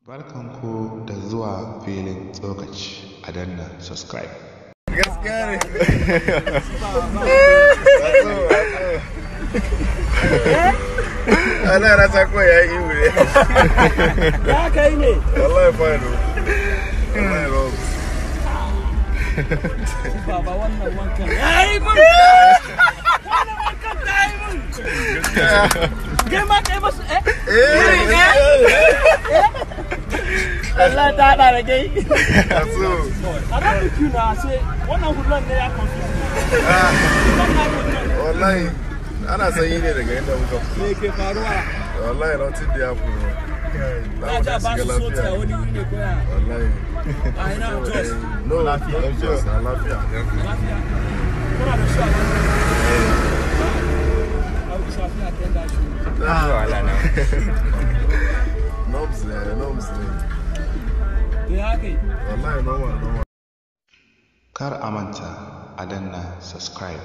Barkanku da zuwa filin tsokaci a danna subscribe. Gaskiya ne. Ana rasa ko ya yi wuri. Ya kai ne. Wallahi fano. Wallahi ba. Baba wannan wankan. Yayi mun. Wannan wankan tayi mun. Gema kai masu Allah ta hada da kai. Aso. Ana biki na sai wannan hullan ne ya confuse. Wallahi ana sanyi ne daga inda muka fito. Me ke faruwa? Wallahi rautin da ya furo. Na ja ba su so ta wani wuri ne koya. Wallahi. A ina Jos. No, lafiya. Jos, lafiya. Lafiya. Kuna da shi a nan. Abu safiya ta yanda shi. Wala na. Noms ne. Ya kai. Wallahi normal. Kar a manta a danna subscribe.